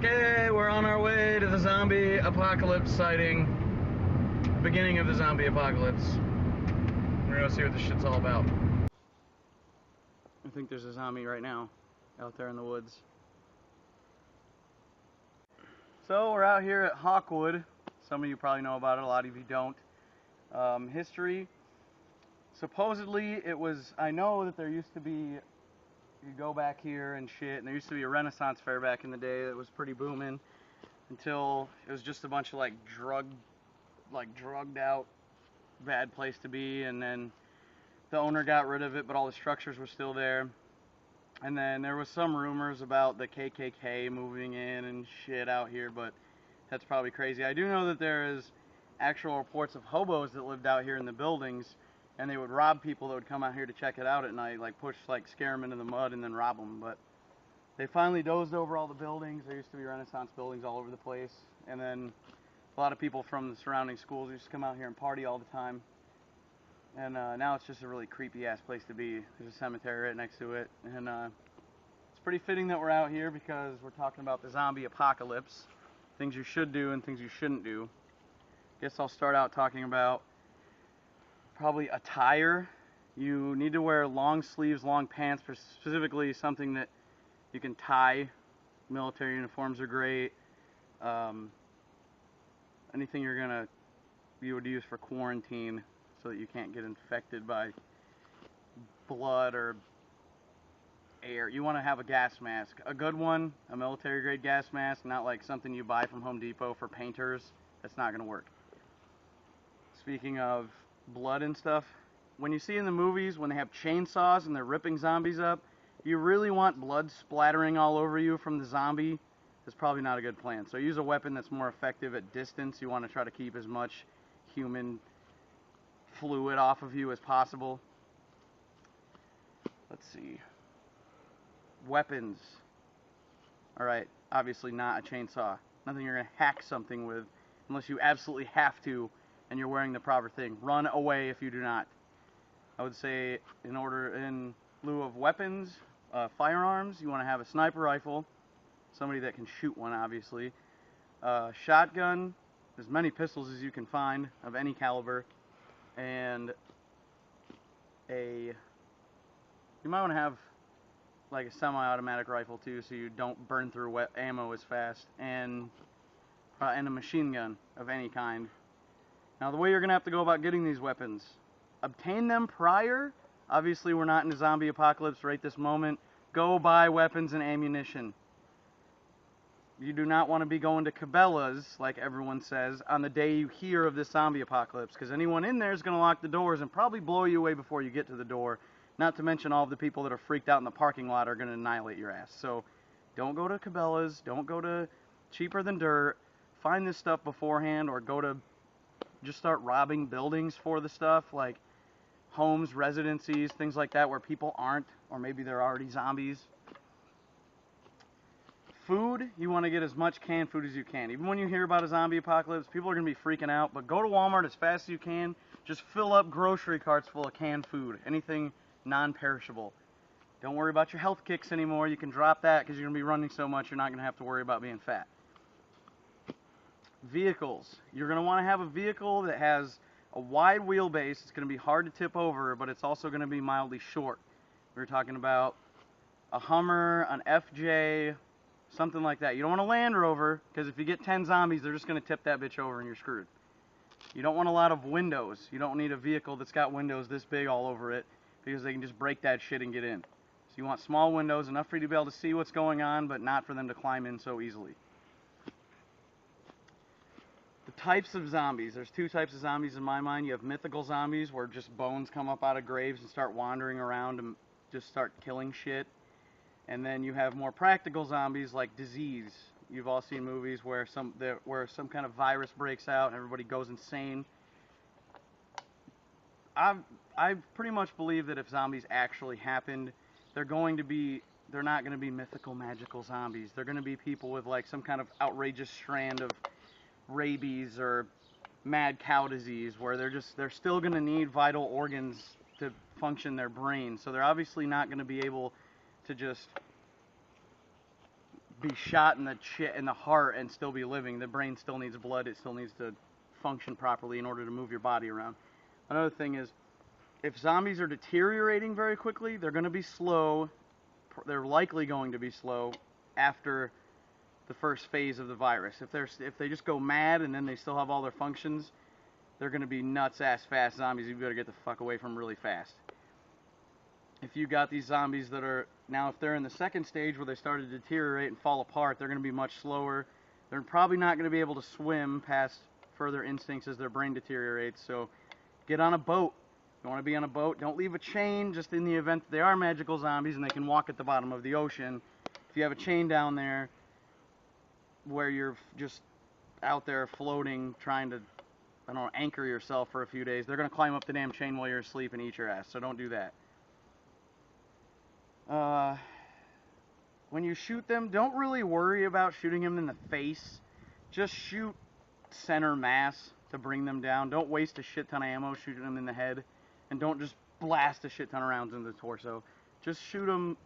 Okay, we're on our way to the zombie apocalypse sighting. Beginning of the zombie apocalypse. We're gonna see what this shit's all about. I think there's a zombie right now, out there in the woods. So we're out here at Hawkwood. Some of you probably know about it, a lot of you don't. History. Supposedly it was, I know that there used to be, you go back here and shit, and there used to be a Renaissance fair back in the day that was pretty booming, until it was just a bunch of drugged out bad place to be, and then the owner got rid of it, but all the structures were still there. And then there was some rumors about the KKK moving in and shit out here, but that's probably crazy. I do know that there is actual reports of hobos that lived out here in the buildings, and they would rob people that would come out here to check it out at night, scare them into the mud and then rob them. But they finally dozed over all the buildings. There used to be Renaissance buildings all over the place, and then a lot of people from the surrounding schools used to come out here and party all the time. And now it's just a really creepy ass place to be. There's a cemetery right next to it, and it's pretty fitting that we're out here because we're talking about the zombie apocalypse, things you should do and things you shouldn't do. Guess I'll start out talking about probably attire. You need to wear long sleeves, long pants, for specifically something that you can tie. Military uniforms are great. Anything you would use for quarantine, so that you can't get infected by blood or air. You want to have a gas mask, a good one, a military grade gas mask, not like something you buy from Home Depot for painters. That's not going to work. Speaking of blood and stuff, when you see in the movies when they have chainsaws and they're ripping zombies up, you really want blood splattering all over you from the zombie. That's probably not a good plan. So use a weapon that's more effective at distance. You want to try to keep as much human fluid off of you as possible. Let's see. Weapons. Alright, obviously not a chainsaw. Nothing you're going to hack something with unless you absolutely have to and you're wearing the proper thing. Run away if you do not. I would say in lieu of weapons, firearms, you want to have a sniper rifle. Somebody that can shoot one, obviously. Shotgun, as many pistols as you can find of any caliber. And you might want to have like a semi-automatic rifle too, so you don't burn through ammo as fast, and a machine gun of any kind. Now the way you're going to have to go about getting these weapons, obtain them prior. Obviously we're not in a zombie apocalypse right this moment. Go buy weapons and ammunition. You do not want to be going to Cabela's, like everyone says, on the day you hear of this zombie apocalypse, because anyone in there is going to lock the doors and probably blow you away before you get to the door. Not to mention all of the people that are freaked out in the parking lot are going to annihilate your ass. So don't go to Cabela's, don't go to Cheaper Than Dirt. Find this stuff beforehand, or just start robbing buildings for the stuff, like homes, residencies, things like that where people aren't, or maybe they're already zombies. Food, you want to get as much canned food as you can. Even when you hear about a zombie apocalypse, people are going to be freaking out, but go to Walmart as fast as you can. Just fill up grocery carts full of canned food, anything non-perishable. Don't worry about your health kicks anymore. You can drop that because you're going to be running so much you're not going to have to worry about being fat. Vehicles. You're going to want to have a vehicle that has a wide wheelbase. It's going to be hard to tip over, but it's also going to be mildly short. We're talking about a Hummer, an FJ, something like that. You don't want a Land Rover, because if you get 10 zombies, they're just going to tip that bitch over and you're screwed. You don't want a lot of windows. You don't need a vehicle that's got windows this big all over it, because they can just break that shit and get in. So you want small windows, enough for you to be able to see what's going on, but not for them to climb in so easily. The types of zombies. There's two types of zombies in my mind. You have mythical zombies, where just bones come up out of graves and start wandering around and just start killing shit. And then you have more practical zombies like disease. You've all seen movies where some kind of virus breaks out and everybody goes insane. I pretty much believe that if zombies actually happened, they're not going to be mythical, magical zombies. They're going to be people with like some kind of outrageous strand of rabies or mad cow disease, where they're still going to need vital organs to function their brain. So they're obviously not going to be able to just be shot in the heart and still be living. The brain still needs blood. It still needs to function properly in order to move your body around. Another thing is, if zombies are deteriorating very quickly, they're going to be slow. They're likely going to be slow after the first phase of the virus. If they just go mad and then they still have all their functions, they're going to be nuts ass fast zombies. You've got to get the fuck away from them really fast. If you got these zombies that are now, if they're in the second stage where they start to deteriorate and fall apart, they're going to be much slower. They're probably not going to be able to swim past further instincts as their brain deteriorates. So get on a boat. You want to be on a boat, don't leave a chain, just in the event that they are magical zombies and they can walk at the bottom of the ocean. If you have a chain down there where you're just out there floating, trying to, I don't know, anchor yourself for a few days, they're going to climb up the damn chain while you're asleep and eat your ass, so don't do that. When you shoot them, don't really worry about shooting them in the face. Just shoot center mass to bring them down. Don't waste a shit ton of ammo shooting them in the head. And don't just blast a shit ton of rounds into the torso. Just shoot them,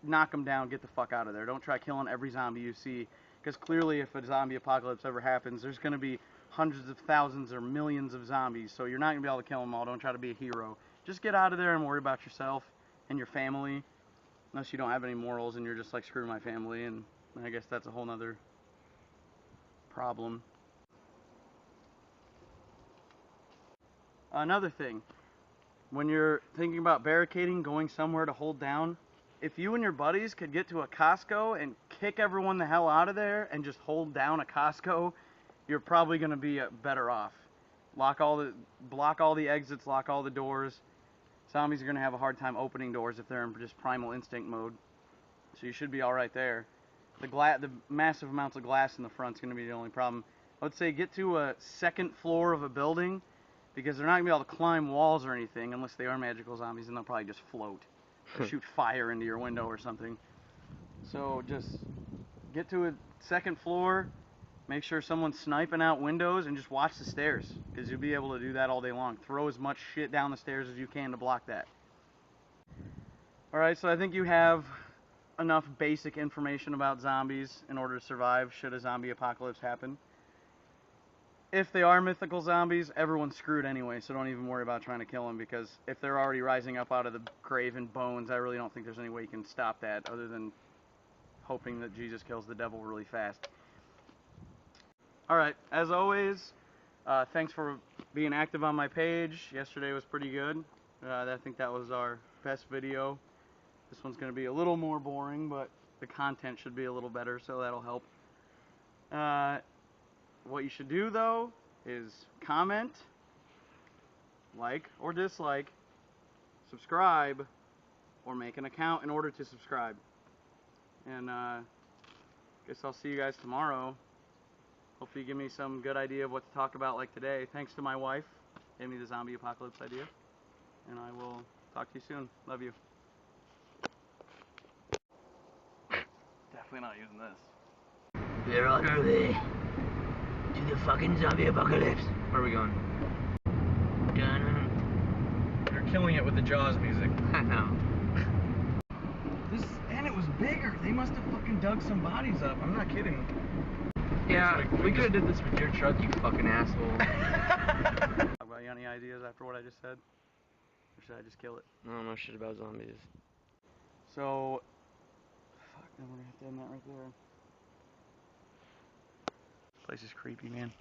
knock them down, get the fuck out of there. Don't try killing every zombie you see. Because clearly if a zombie apocalypse ever happens, there's going to be hundreds of thousands or millions of zombies. So you're not going to be able to kill them all. Don't try to be a hero. Just get out of there and worry about yourself and your family. Unless you don't have any morals and you're just like, screw my family. And I guess that's a whole nother problem. Another thing. When you're thinking about barricading, going somewhere to hold down, if you and your buddies could get to a Costco and kick everyone the hell out of there and just hold down a Costco, you're probably going to be better off. Block all the exits, lock all the doors. Zombies are going to have a hard time opening doors if they're in just primal instinct mode. So you should be alright there. The massive amounts of glass in the front is going to be the only problem. I would say get to a second floor of a building, because they're not going to be able to climb walls or anything unless they are magical zombies, and they'll probably just float or shoot fire into your window or something. So just get to a second floor, make sure someone's sniping out windows, and just watch the stairs, because you'll be able to do that all day long. Throw as much shit down the stairs as you can to block that. Alright, so I think you have enough basic information about zombies in order to survive should a zombie apocalypse happen. If they are mythical zombies, everyone's screwed anyway, so don't even worry about trying to kill them, because if they're already rising up out of the grave in bones, I really don't think there's any way you can stop that other than hoping that Jesus kills the devil really fast. Alright, as always, thanks for being active on my page. Yesterday was pretty good. I think that was our best video. This one's going to be a little more boring, but the content should be a little better, so that'll help. What you should do, though, is comment, like or dislike, subscribe, or make an account in order to subscribe. And guess I'll see you guys tomorrow. Hopefully you give me some good idea of what to talk about like today. Thanks to my wife, gave me the zombie apocalypse idea. And I will talk to you soon. Love you. Definitely not using this. We're on our way to the fucking zombie apocalypse. Where are we going? You're killing it with the Jaws music. I know. And it was bigger. They must have fucking dug some bodies up. I'm not kidding. Yeah, we could have did this with your truck, you fucking asshole. About any ideas after what I just said? Or should I just kill it? I don't know shit about zombies. So, fuck, then we're gonna have to end that right there. This place is creepy, man.